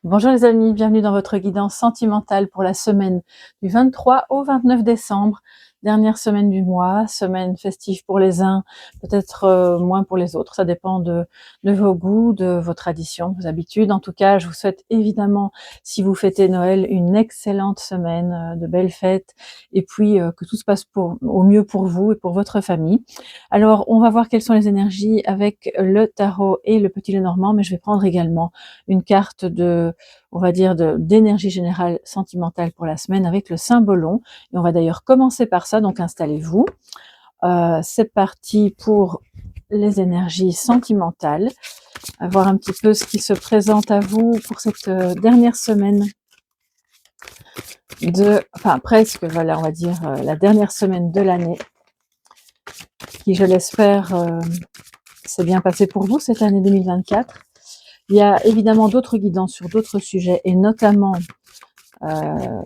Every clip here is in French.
Bonjour les amis, bienvenue dans votre guidance sentimentale pour la semaine du 23 au 29 décembre. Dernière semaine du mois, semaine festive pour les uns, peut-être moins pour les autres. Ça dépend de vos goûts, de vos traditions, vos habitudes. En tout cas, je vous souhaite évidemment, si vous fêtez Noël, une excellente semaine, de belles fêtes, et puis que tout se passe au mieux pour vous et pour votre famille. Alors, on va voir quelles sont les énergies avec le tarot et le petit Lenormand, mais je vais prendre également une carte on va dire, d'énergie générale sentimentale pour la semaine avec le Symbolon. Et on va d'ailleurs commencer par ça, donc installez-vous. C'est parti pour les énergies sentimentales. À voir un petit peu ce qui se présente à vous pour cette dernière semaine enfin presque, voilà, on va dire la dernière semaine de l'année, qui, je l'espère, s'est bien passée pour vous cette année 2024. Il y a évidemment d'autres guidances sur d'autres sujets, et notamment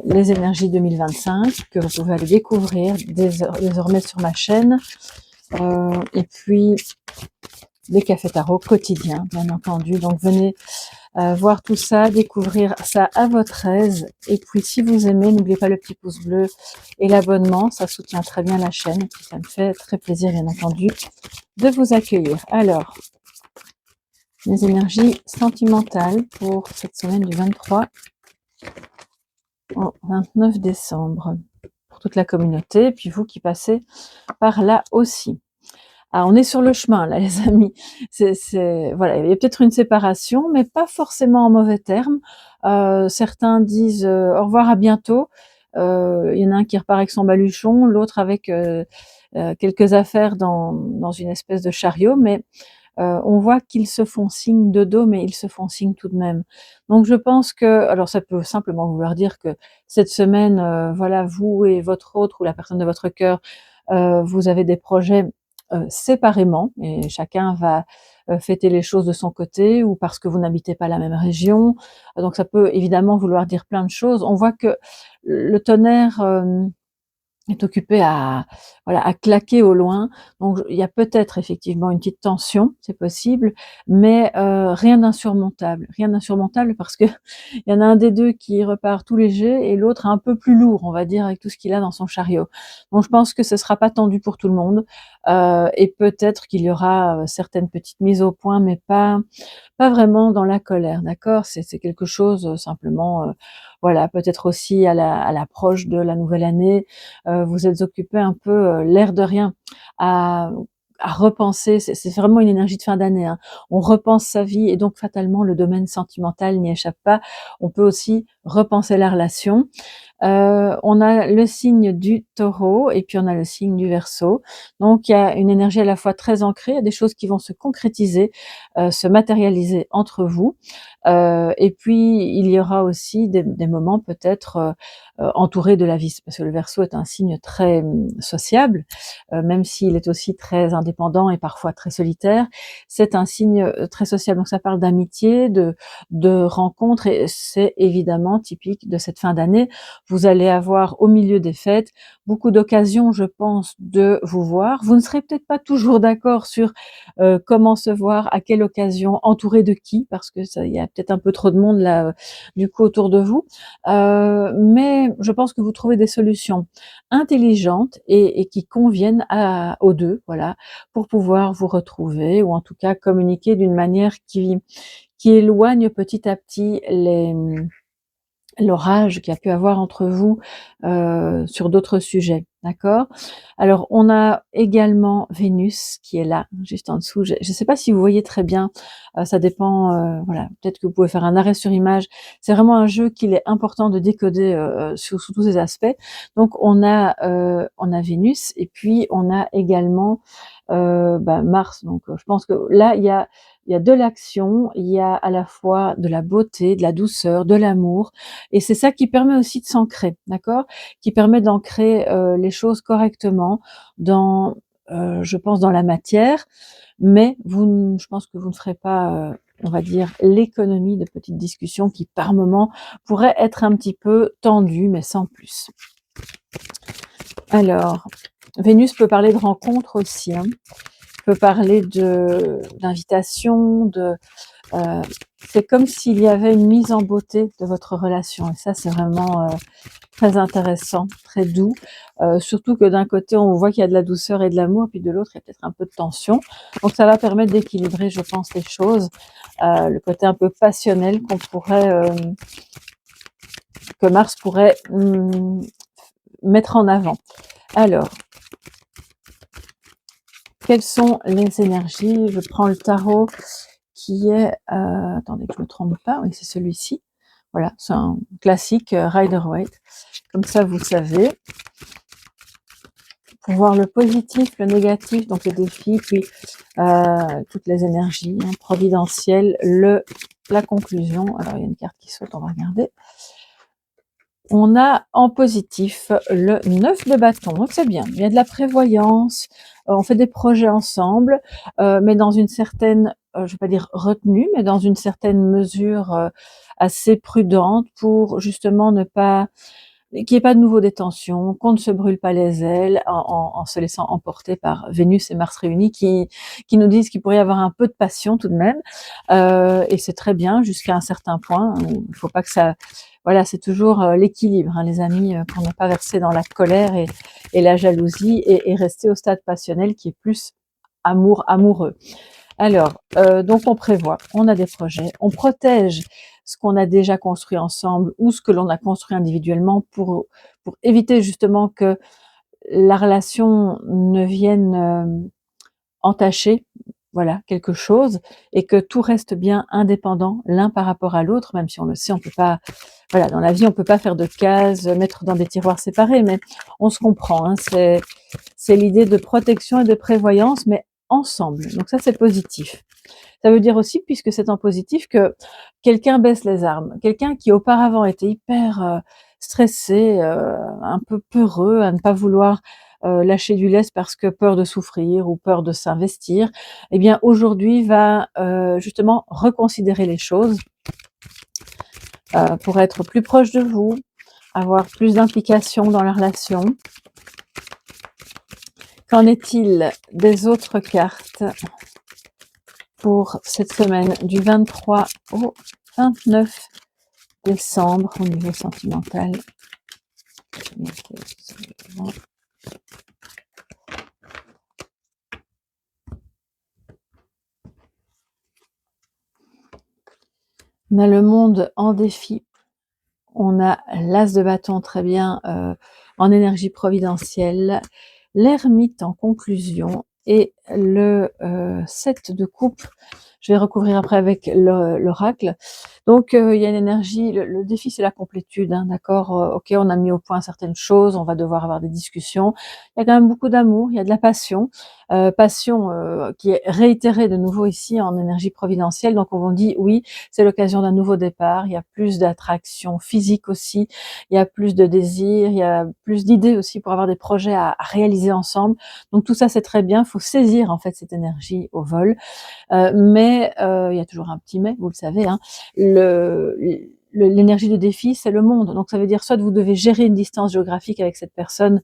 les énergies 2025 que vous pouvez aller découvrir désormais sur ma chaîne, et puis des cafés tarot quotidiens, bien entendu. Donc venez voir tout ça, découvrir ça à votre aise. Et puis si vous aimez, n'oubliez pas le petit pouce bleu et l'abonnement, ça soutient très bien la chaîne, et puis ça me fait très plaisir, bien entendu, de vous accueillir. Alors, les énergies sentimentales pour cette semaine du 23 au 29 décembre. Pour toute la communauté, et puis vous qui passez par là aussi. Ah, on est sur le chemin là, les amis. Voilà, il y a peut-être une séparation, mais pas forcément en mauvais termes. Certains disent au revoir, à bientôt. Il y en a un qui repart avec son baluchon, l'autre avec quelques affaires dans une espèce de chariot, mais on voit qu'ils se font signe de dos, mais ils se font signe tout de même. Donc je pense que, alors ça peut simplement vouloir dire que cette semaine, voilà, vous et votre autre ou la personne de votre cœur, vous avez des projets séparément, et chacun va fêter les choses de son côté, ou parce que vous n'habitez pas la même région. Donc ça peut évidemment vouloir dire plein de choses. On voit que le tonnerre est occupé à, voilà, à claquer au loin. Donc il y a peut-être effectivement une petite tension, c'est possible, mais rien d'insurmontable, parce que il y en a un des deux qui repart tout léger et l'autre un peu plus lourd, on va dire, avec tout ce qu'il a dans son chariot. Donc je pense que ce sera pas tendu pour tout le monde, et peut-être qu'il y aura certaines petites mises au point, mais pas vraiment dans la colère, d'accord? C'est quelque chose simplement, voilà, peut-être aussi à l'approche de la nouvelle année, vous êtes occupés un peu, l'air de rien, à repenser. C'est vraiment une énergie de fin d'année, hein. On repense sa vie, et donc fatalement le domaine sentimental n'y échappe pas. On peut aussi repenser la relation. On a le signe du Taureau et puis on a le signe du Verseau. Donc il y a une énergie à la fois très ancrée, il y a des choses qui vont se concrétiser, se matérialiser entre vous. Et puis il y aura aussi des moments peut-être entourés de la vie, parce que le Verseau est un signe très sociable, même s'il est aussi très indépendant et parfois très solitaire. C'est un signe très sociable, donc ça parle d'amitié, de rencontres, et c'est évidemment typique de cette fin d'année. Vous allez avoir au milieu des fêtes beaucoup d'occasions, je pense, de vous voir. Vous ne serez peut-être pas toujours d'accord sur comment se voir, à quelle occasion, entouré de qui, parce que ça, il y a peut-être un peu trop de monde là, du coup, autour de vous. Mais je pense que vous trouvez des solutions intelligentes et qui conviennent aux deux, voilà, pour pouvoir vous retrouver, ou en tout cas communiquer d'une manière qui éloigne petit à petit l'orage qu'il y a pu avoir entre vous sur d'autres sujets, d'accord? Alors on a également Vénus qui est là, juste en dessous. Je ne sais pas si vous voyez très bien, ça dépend, voilà, peut-être que vous pouvez faire un arrêt sur image. C'est vraiment un jeu qu'il est important de décoder sous tous ses aspects. Donc on a Vénus, et puis on a également Mars. Donc je pense que là il y a de l'action, il y a à la fois de la beauté, de la douceur, de l'amour, et c'est ça qui permet aussi de s'ancrer, d'accord? Qui permet d'ancrer les choses correctement dans, je pense, dans la matière, mais je pense que vous ne ferez pas, on va dire, l'économie de petites discussions qui, par moments, pourraient être un petit peu tendues, mais sans plus. Alors, Vénus peut parler de rencontres aussi, hein. Peut parler d'invitation, c'est comme s'il y avait une mise en beauté de votre relation. Et ça, c'est vraiment très intéressant, très doux. Surtout que d'un côté, on voit qu'il y a de la douceur et de l'amour, puis de l'autre, il y a peut-être un peu de tension. Donc, ça va permettre d'équilibrer, je pense, les choses. Le côté un peu passionnel que Mars pourrait mettre en avant. Alors, quelles sont les énergies? Je prends le tarot qui est... attendez que je ne me trompe pas, oui, c'est celui-ci. Voilà, c'est un classique Rider-Waite. Comme ça, vous savez. Pour voir le positif, le négatif, donc les défis, puis toutes les énergies providentielles, la conclusion. Alors, il y a une carte qui saute, on va regarder. On a en positif le 9 de bâton, donc c'est bien. Il y a de la prévoyance, on fait des projets ensemble, mais dans une certaine, je ne vais pas dire retenue, mais dans une certaine mesure assez prudente pour justement ne pas qu'il n'y ait pas de nouveau des tensions, qu'on ne se brûle pas les ailes en se laissant emporter par Vénus et Mars réunis qui nous disent qu'il pourrait y avoir un peu de passion tout de même. Et c'est très bien jusqu'à un certain point. Il ne faut pas que ça... Voilà, c'est toujours l'équilibre, hein, les amis, qu'on n'est pas versé dans la colère et la jalousie et rester au stade passionnel qui est plus amoureux. Alors, donc on prévoit, on a des projets, on protège ce qu'on a déjà construit ensemble ou ce que l'on a construit individuellement pour éviter justement que la relation ne vienne entacher, voilà, quelque chose, et que tout reste bien indépendant l'un par rapport à l'autre, même si on le sait, on peut pas, voilà, dans la vie, on peut pas faire de cases, mettre dans des tiroirs séparés, mais on se comprend, hein, c'est l'idée de protection et de prévoyance, mais ensemble. Donc ça, c'est positif. Ça veut dire aussi, puisque c'est en positif, que quelqu'un baisse les armes. Quelqu'un qui auparavant était hyper stressé, un peu peureux, à ne pas vouloir lâcher du lest parce que peur de souffrir ou peur de s'investir, eh bien aujourd'hui va justement reconsidérer les choses pour être plus proche de vous, avoir plus d'implication dans la relation. Qu'en est-il des autres cartes pour cette semaine du 23 au 29 décembre au niveau sentimental? On a le monde en défi, on a l'as de bâton très bien en énergie providentielle, l'ermite en conclusion et le 7 de coupe. Je vais recouvrir après avec l'oracle. Donc il y a une énergie, le défi c'est la complétude, hein, d'accord, ok, on a mis au point certaines choses, on va devoir avoir des discussions. Il y a quand même beaucoup d'amour, il y a de la passion, passion qui est réitérée de nouveau ici en énergie providentielle. Donc on dit oui, c'est l'occasion d'un nouveau départ, il y a plus d'attraction physique aussi, il y a plus de désirs, il y a plus d'idées aussi pour avoir des projets à réaliser ensemble. Donc tout ça c'est très bien, il faut saisir en fait cette énergie au vol. Mais il y a toujours un petit mais, vous le savez, hein, l'énergie de défi, c'est le monde. Donc ça veut dire soit vous devez gérer une distance géographique avec cette personne,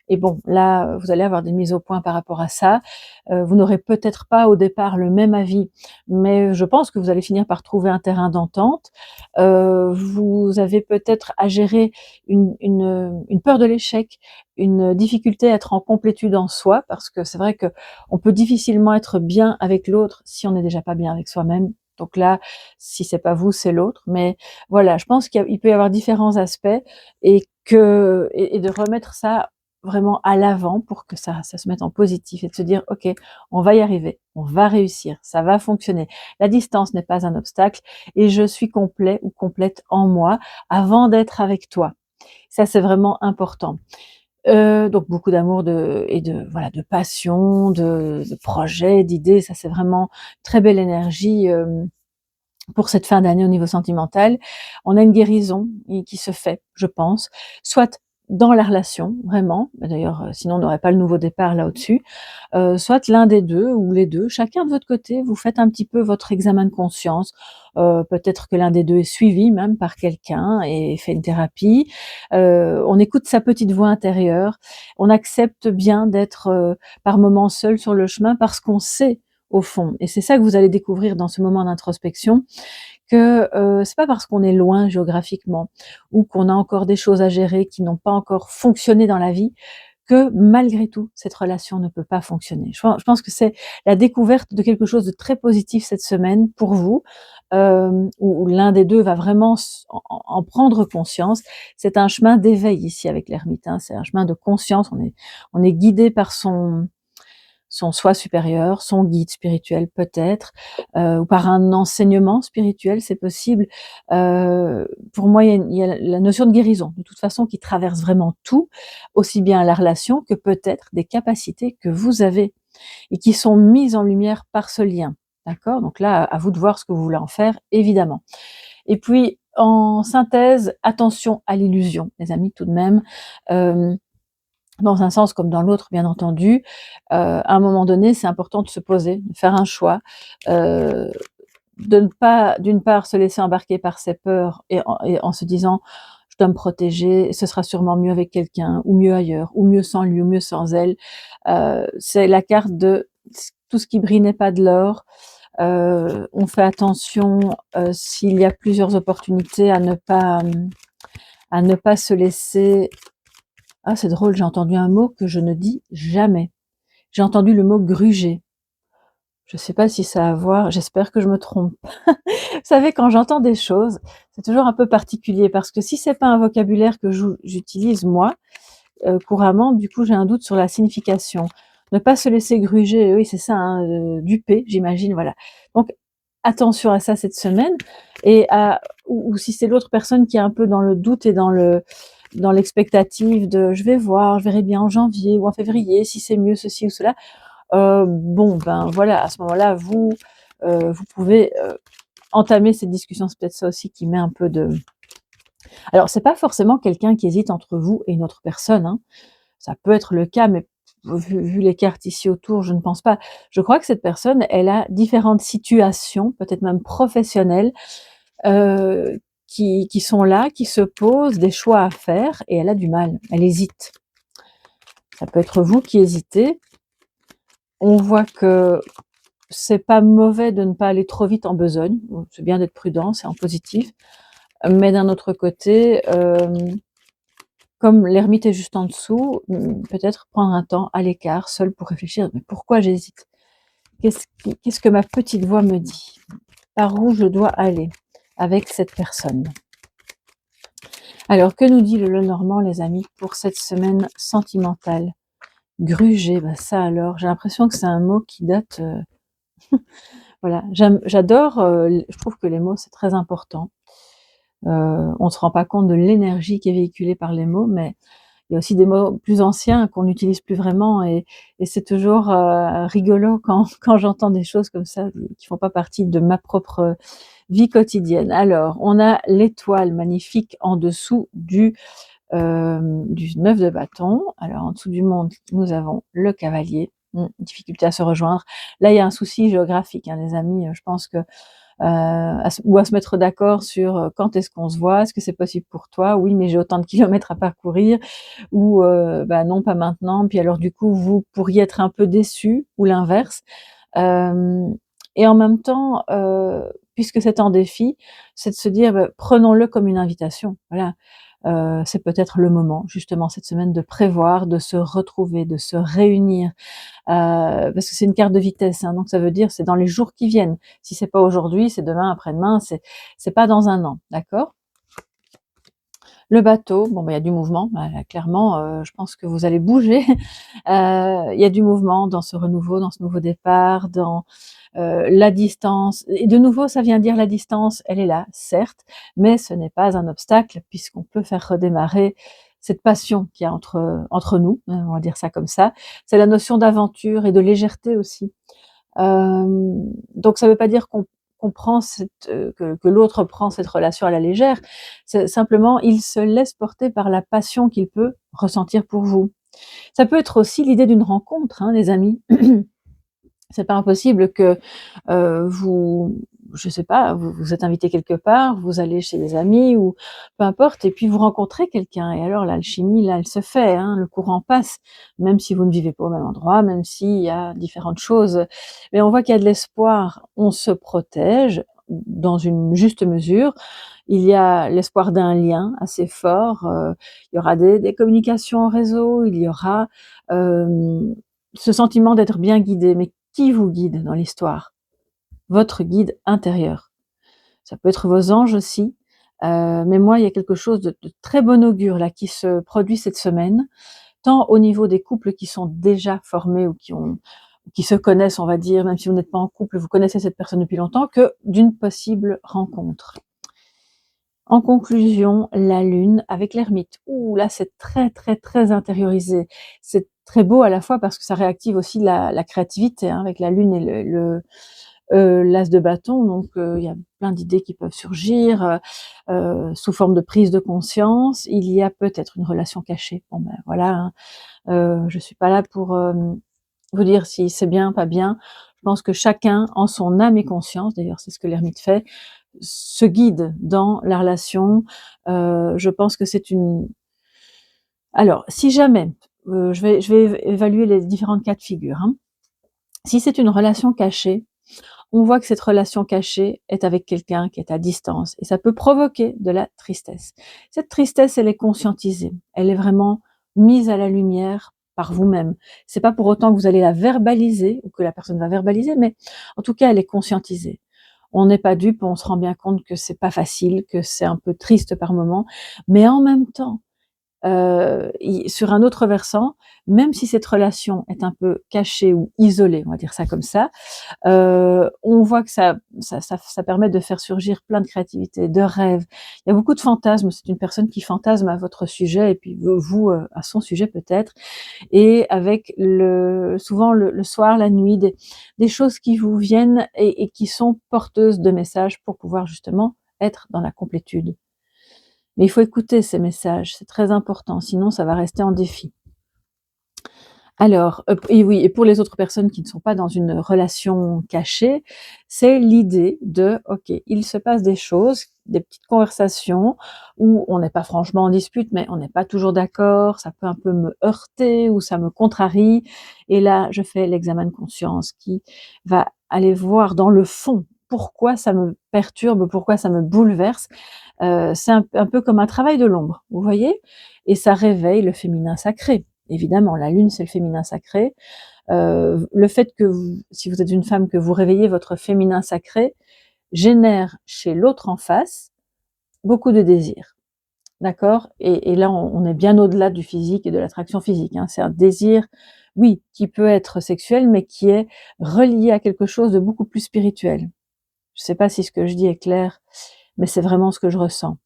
et bon, là, vous allez avoir des mises au point par rapport à ça. Vous n'aurez peut-être pas au départ le même avis, mais je pense que vous allez finir par trouver un terrain d'entente. Vous avez peut-être à gérer une peur de l'échec, une difficulté à être en complétude en soi, parce que c'est vrai que on peut difficilement être bien avec l'autre si on n'est déjà pas bien avec soi-même. Donc là, si c'est pas vous, c'est l'autre. Mais voilà, je pense qu'il peut y avoir différents aspects et de remettre ça vraiment à l'avant pour que ça se mette en positif et de se dire ok, on va y arriver, on va réussir, ça va fonctionner. La distance n'est pas un obstacle et je suis complet ou complète en moi avant d'être avec toi. Ça c'est vraiment important. Donc beaucoup d'amour et de passion, de projets, d'idées. Ça c'est vraiment très belle énergie pour cette fin d'année au niveau sentimental. On a une guérison qui se fait, je pense, soit dans la relation, vraiment, d'ailleurs, sinon on n'aurait pas le nouveau départ là au-dessus, soit l'un des deux ou les deux, chacun de votre côté, vous faites un petit peu votre examen de conscience. Peut-être que l'un des deux est suivi même par quelqu'un et fait une thérapie. On écoute sa petite voix intérieure, on accepte bien d'être par moments seul sur le chemin parce qu'on sait au fond. Et c'est ça que vous allez découvrir dans ce moment d'introspection, que c'est pas parce qu'on est loin géographiquement ou qu'on a encore des choses à gérer qui n'ont pas encore fonctionné dans la vie que malgré tout, cette relation ne peut pas fonctionner. Je pense que c'est la découverte de quelque chose de très positif cette semaine pour vous, où l'un des deux va vraiment en prendre conscience. C'est un chemin d'éveil ici avec l'ermite, hein, c'est un chemin de conscience. On est guidé par son soi supérieur, son guide spirituel peut-être, ou par un enseignement spirituel, c'est possible. Pour moi, il y a la notion de guérison, de toute façon, qui traverse vraiment tout, aussi bien la relation que peut-être des capacités que vous avez et qui sont mises en lumière par ce lien. D'accord? Donc là, à vous de voir ce que vous voulez en faire, évidemment. Et puis, en synthèse, attention à l'illusion, les amis, tout de même. Dans un sens comme dans l'autre, bien entendu. À un moment donné, c'est important de se poser, de faire un choix, de ne pas, d'une part, se laisser embarquer par ses peurs et en se disant: «Je dois me protéger, ce sera sûrement mieux avec quelqu'un ou mieux ailleurs ou mieux sans lui ou mieux sans elle». C'est la carte de tout ce qui brille n'est pas de l'or. On fait attention, s'il y a plusieurs opportunités à ne pas se laisser. Ah, c'est drôle, j'ai entendu un mot que je ne dis jamais. J'ai entendu le mot gruger. Je sais pas si ça a à voir, j'espère que je me trompe. Vous savez, quand j'entends des choses, c'est toujours un peu particulier parce que si c'est pas un vocabulaire que j'utilise moi, couramment, du coup, j'ai un doute sur la signification. Ne pas se laisser gruger, oui, c'est ça, hein, duper, j'imagine, voilà. Donc, attention à ça cette semaine et ou si c'est l'autre personne qui est un peu dans le doute et dans l'expectative de je vais voir, je verrai bien en janvier ou en février si c'est mieux ceci ou cela. Bon, ben voilà, à ce moment-là, vous pouvez entamer cette discussion. C'est peut-être ça aussi qui met un peu de. Alors, c'est pas forcément quelqu'un qui hésite entre vous et une autre personne, hein. Ça peut être le cas, mais vu les cartes ici autour, je ne pense pas. Je crois que cette personne, elle a différentes situations, peut-être même professionnelles, euh, qui sont là, qui se posent, des choix à faire, et elle a du mal, elle hésite. Ça peut être vous qui hésitez. On voit que c'est pas mauvais de ne pas aller trop vite en besogne. C'est bien d'être prudent, c'est en positif. Mais d'un autre côté, comme l'ermite est juste en dessous, peut-être prendre un temps à l'écart, seul pour réfléchir. Mais pourquoi j'hésite? Qu'est-ce que ma petite voix me dit? Par où je dois aller avec cette personne? Alors, que nous dit le Lenormand, les amis, pour cette semaine sentimentale? Gruger, bah ça alors, j'ai l'impression que c'est un mot qui date. Voilà, j'adore, je trouve que les mots, c'est très important. On ne se rend pas compte de l'énergie qui est véhiculée par les mots, mais il y a aussi des mots plus anciens qu'on n'utilise plus vraiment et c'est toujours rigolo quand j'entends des choses comme ça qui font pas partie de ma propre vie quotidienne. Alors, on a l'étoile magnifique en dessous du 9 de bâton. Alors, en dessous du monde, nous avons le cavalier. Difficulté à se rejoindre. Là, il y a un souci géographique, hein, les amis. Je pense que à se mettre d'accord sur quand est-ce qu'on se voit, est-ce que c'est possible pour toi? Oui, mais j'ai autant de kilomètres à parcourir, ou bah non, pas maintenant. Puis alors du coup, vous pourriez être un peu déçu, ou l'inverse. Et en même temps, puisque c'est un défi, c'est de se dire, bah, prenons-le comme une invitation. Voilà. C'est peut-être le moment, justement, cette semaine, de prévoir, de se retrouver, de se réunir, parce que c'est une carte de vitesse, hein, donc ça veut dire c'est dans les jours qui viennent. Si c'est pas aujourd'hui, c'est demain, après-demain, c'est pas dans un an, d'accord? Le bateau, bon, bah, il y a du mouvement, bah, clairement, je pense que vous allez bouger. Il y a du mouvement dans ce renouveau, dans ce nouveau départ, dans la distance. Et de nouveau, ça vient dire la distance, elle est là, certes, mais ce n'est pas un obstacle puisqu'on peut faire redémarrer cette passion qu'il y a entre nous, hein, on va dire ça comme ça. C'est la notion d'aventure et de légèreté aussi. Donc ça ne veut pas dire qu'on prend que l'autre prend cette relation à la légère. C'est simplement, il se laisse porter par la passion qu'il peut ressentir pour vous. Ça peut être aussi l'idée d'une rencontre, hein, les amis. C'est pas impossible que vous je sais pas, vous êtes invité quelque part, vous allez chez des amis ou peu importe, et puis vous rencontrez quelqu'un, et alors l'alchimie, là, elle se fait, hein, le courant passe, même si vous ne vivez pas au même endroit, même s'il y a différentes choses. Mais on voit qu'il y a de l'espoir, on se protège dans une juste mesure. Il y a l'espoir d'un lien assez fort, il y aura des communications en réseau, il y aura ce sentiment d'être bien guidé. Mais qui vous guide dans l'histoire? Votre guide intérieur. Ça peut être vos anges aussi, mais moi, il y a quelque chose de très bon augure là qui se produit cette semaine, tant au niveau des couples qui sont déjà formés ou qui se connaissent, on va dire, même si vous n'êtes pas en couple, vous connaissez cette personne depuis longtemps, que d'une possible rencontre. En conclusion, la lune avec l'ermite. Ouh là, c'est très, très, très intériorisé. C'est très beau à la fois parce que ça réactive aussi la créativité, hein, avec la lune et l'as de bâton. Donc, il y a plein d'idées qui peuvent surgir sous forme de prise de conscience. Il y a peut-être une relation cachée. Bon ben voilà, hein. Je suis pas là pour vous dire si c'est bien, pas bien. Je pense que chacun, en son âme et conscience, d'ailleurs c'est ce que l'ermite fait, se guide dans la relation. Je pense que c'est une... Alors, si jamais, je vais évaluer les différentes cas de figure, hein. Si c'est une relation cachée, on voit que cette relation cachée est avec quelqu'un qui est à distance et ça peut provoquer de la tristesse. Cette tristesse, elle est conscientisée, elle est vraiment mise à la lumière par vous-même. C'est pas pour autant que vous allez la verbaliser ou que la personne va verbaliser, mais en tout cas, elle est conscientisée. On n'est pas dupe, on se rend bien compte que c'est pas facile, que c'est un peu triste par moment, mais en même temps, sur un autre versant, même si cette relation est un peu cachée ou isolée, on va dire ça comme ça, on voit que ça permet de faire surgir plein de créativité, de rêves. Il y a beaucoup de fantasmes. C'est une personne qui fantasme à votre sujet et puis vous à son sujet peut-être. Et avec souvent le soir, la nuit, des choses qui vous viennent et qui sont porteuses de messages pour pouvoir justement être dans la complétude. Mais il faut écouter ces messages, c'est très important, sinon ça va rester en défi. Alors, et oui, et pour les autres personnes qui ne sont pas dans une relation cachée, c'est l'idée de: «OK, il se passe des choses, des petites conversations où on n'est pas franchement en dispute, mais on n'est pas toujours d'accord, ça peut un peu me heurter ou ça me contrarie» et là, je fais l'examen de conscience qui va aller voir dans le fond pourquoi ça me perturbe, pourquoi ça me bouleverse. C'est un peu comme un travail de l'ombre, vous voyez? Et ça réveille le féminin sacré. Évidemment, la lune, c'est le féminin sacré. Le fait que si vous êtes une femme, que vous réveillez votre féminin sacré, génère chez l'autre en face beaucoup de désirs. D'accord? Et là, on est bien au-delà du physique et de l'attraction physique, hein. C'est un désir, oui, qui peut être sexuel, mais qui est relié à quelque chose de beaucoup plus spirituel. Je ne sais pas si ce que je dis est clair, mais c'est vraiment ce que je ressens.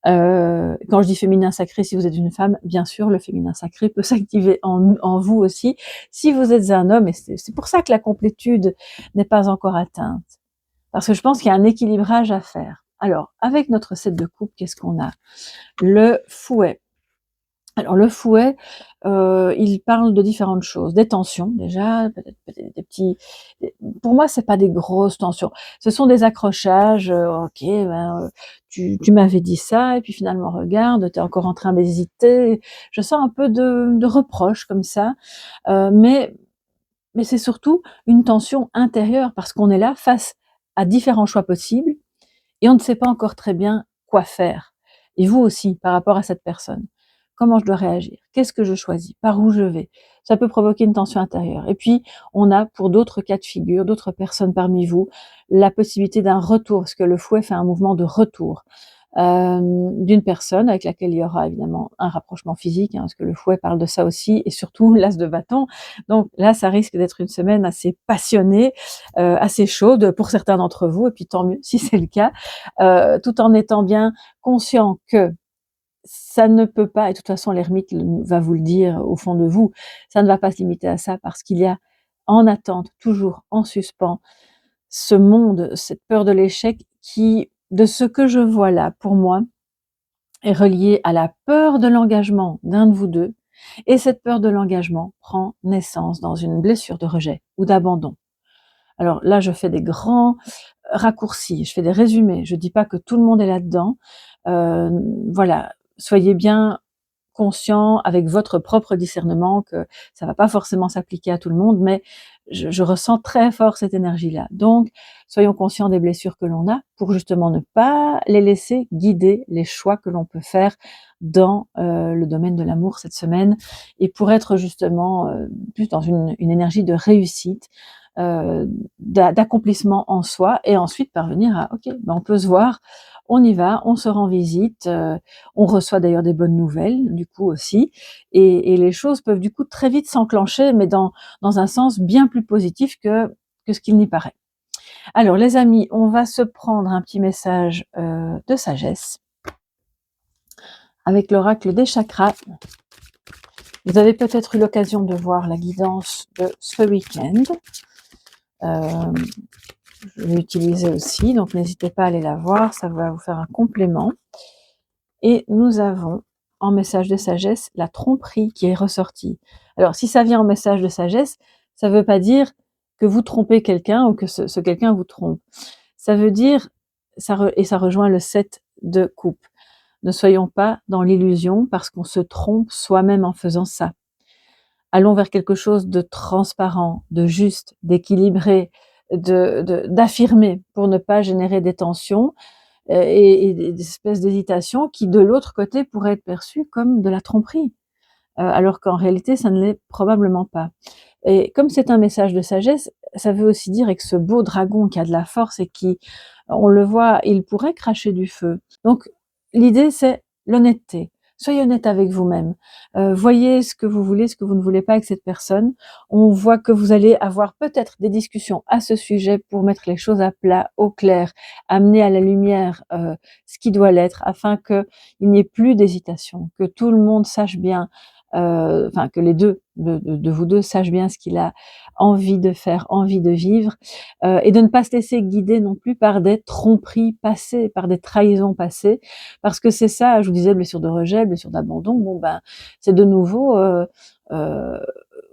Quand je dis féminin sacré, si vous êtes une femme, bien sûr, le féminin sacré peut s'activer en vous aussi. Si vous êtes un homme, et c'est pour ça que la complétude n'est pas encore atteinte, parce que je pense qu'il y a un équilibrage à faire. Alors, avec notre 7 de coupe, qu'est-ce qu'on a? Le fouet. Alors le fouet, il parle de différentes choses, des tensions déjà, peut-être des petits, pour moi c'est pas des grosses tensions, ce sont des accrochages, OK, ben, tu m'avais dit ça et puis finalement regarde, tu es encore en train d'hésiter. Je sens un peu de reproche comme ça, mais c'est surtout une tension intérieure parce qu'on est là face à différents choix possibles et on ne sait pas encore très bien quoi faire. Et vous aussi, par rapport à cette personne. Comment je dois réagir? Qu'est-ce que je choisis? Par où je vais? Ça peut provoquer une tension intérieure. Et puis, on a, pour d'autres cas de figure, d'autres personnes parmi vous, la possibilité d'un retour, parce que le fouet fait un mouvement de retour d'une personne avec laquelle il y aura évidemment un rapprochement physique, hein, parce que le fouet parle de ça aussi, et surtout l'as de bâton. Donc là, ça risque d'être une semaine assez passionnée, assez chaude pour certains d'entre vous, et puis tant mieux si c'est le cas, tout en étant bien conscient que ça ne peut pas, et de toute façon l'ermite va vous le dire au fond de vous, ça ne va pas se limiter à ça parce qu'il y a en attente, toujours en suspens, ce monde, cette peur de l'échec qui, de ce que je vois là, pour moi, est reliée à la peur de l'engagement d'un de vous deux, et cette peur de l'engagement prend naissance dans une blessure de rejet ou d'abandon. Alors là, je fais des grands raccourcis, je fais des résumés, je dis pas que tout le monde est là-dedans. Voilà, soyez bien conscient avec votre propre discernement que ça va pas forcément s'appliquer à tout le monde, mais je ressens très fort cette énergie-là. Donc, soyons conscients des blessures que l'on a pour justement ne pas les laisser guider les choix que l'on peut faire dans le domaine de l'amour cette semaine, et pour être justement plus dans une énergie de réussite, d'accomplissement en soi, et ensuite parvenir à ok, ben on peut se voir, on y va, on se rend visite, on reçoit d'ailleurs des bonnes nouvelles du coup aussi, et les choses peuvent du coup très vite s'enclencher, mais dans un sens bien plus positif que ce qu'il n'y paraît. Alors les amis, on va se prendre un petit message de sagesse avec l'oracle des chakras. Vous avez peut-être eu l'occasion de voir la guidance de ce week-end. Je l'ai utilisée aussi, donc n'hésitez pas à aller la voir, ça va vous faire un complément. Et nous avons en message de sagesse la tromperie qui est ressortie. Alors si ça vient en message de sagesse, ça ne veut pas dire que vous trompez quelqu'un ou que ce quelqu'un vous trompe. Ça veut dire, et ça rejoint le 7 de coupe, ne soyons pas dans l'illusion parce qu'on se trompe soi-même en faisant ça. Allons vers quelque chose de transparent, de juste, d'équilibré, d'affirmé pour ne pas générer des tensions et des espèces d'hésitation qui, de l'autre côté, pourraient être perçues comme de la tromperie, alors qu'en réalité, ça ne l'est probablement pas. Et comme c'est un message de sagesse, ça veut aussi dire avec ce beau dragon qui a de la force et qui, on le voit, il pourrait cracher du feu. Donc, l'idée, c'est l'honnêteté. Soyez honnête avec vous-même. Voyez ce que vous voulez, ce que vous ne voulez pas avec cette personne. On voit que vous allez avoir peut-être des discussions à ce sujet pour mettre les choses à plat, au clair, amener à la lumière ce qui doit l'être, afin qu'il n'y ait plus d'hésitation, que tout le monde sache bien, enfin que les deux, de vous deux, sachent bien ce qu'il a envie de faire, envie de vivre, et de ne pas se laisser guider non plus par des tromperies passées, par des trahisons passées, parce que c'est ça, je vous disais, blessure de rejet, blessure d'abandon, bon ben, c'est de nouveau,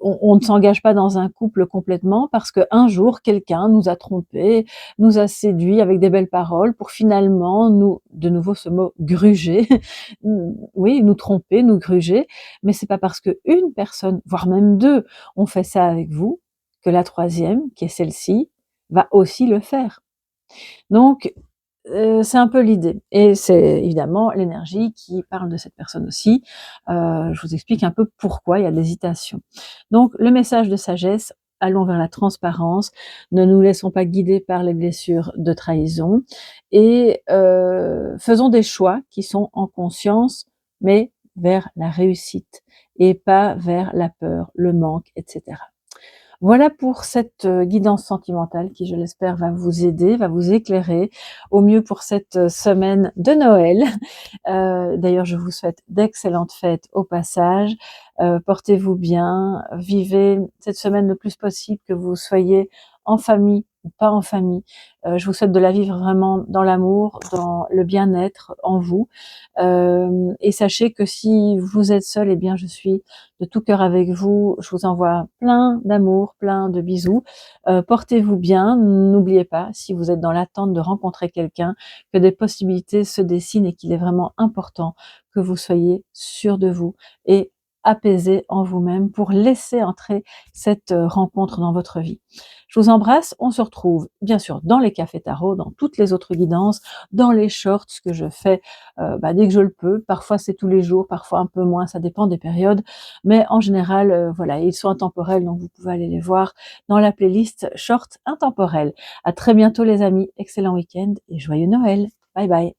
on ne s'engage pas dans un couple complètement parce qu'un jour, quelqu'un nous a trompés, nous a séduits avec des belles paroles pour finalement nous, de nouveau ce mot, gruger, oui, nous tromper, nous gruger, mais c'est pas parce qu'une personne, voire même deux, ont fait ça avec vous, que la troisième, qui est celle-ci, va aussi le faire. Donc, c'est un peu l'idée, et c'est évidemment l'énergie qui parle de cette personne aussi. Je vous explique un peu pourquoi il y a de l'hésitation. Donc le message de sagesse, allons vers la transparence, ne nous laissons pas guider par les blessures de trahison, et faisons des choix qui sont en conscience, mais vers la réussite, et pas vers la peur, le manque, etc. Voilà pour cette guidance sentimentale qui, je l'espère, va vous aider, va vous éclairer au mieux pour cette semaine de Noël. D'ailleurs, je vous souhaite d'excellentes fêtes au passage. Portez-vous bien, vivez cette semaine le plus possible, que vous soyez en famille ou pas en famille. Je vous souhaite de la vivre vraiment dans l'amour, dans le bien-être en vous. Et sachez que si vous êtes seul, eh bien, je suis de tout cœur avec vous. Je vous envoie plein d'amour, plein de bisous. Portez-vous bien. N'oubliez pas, si vous êtes dans l'attente de rencontrer quelqu'un, que des possibilités se dessinent et qu'il est vraiment important que vous soyez sûr de vous et apaisé en vous-même pour laisser entrer cette rencontre dans votre vie. Je vous embrasse. On se retrouve bien sûr dans les cafés tarot, dans toutes les autres guidances, dans les shorts que je fais dès que je le peux. Parfois c'est tous les jours, parfois un peu moins, ça dépend des périodes, mais en général, voilà, ils sont intemporels, donc vous pouvez aller les voir dans la playlist short intemporelle. À très bientôt les amis, excellent week-end et joyeux Noël. Bye bye.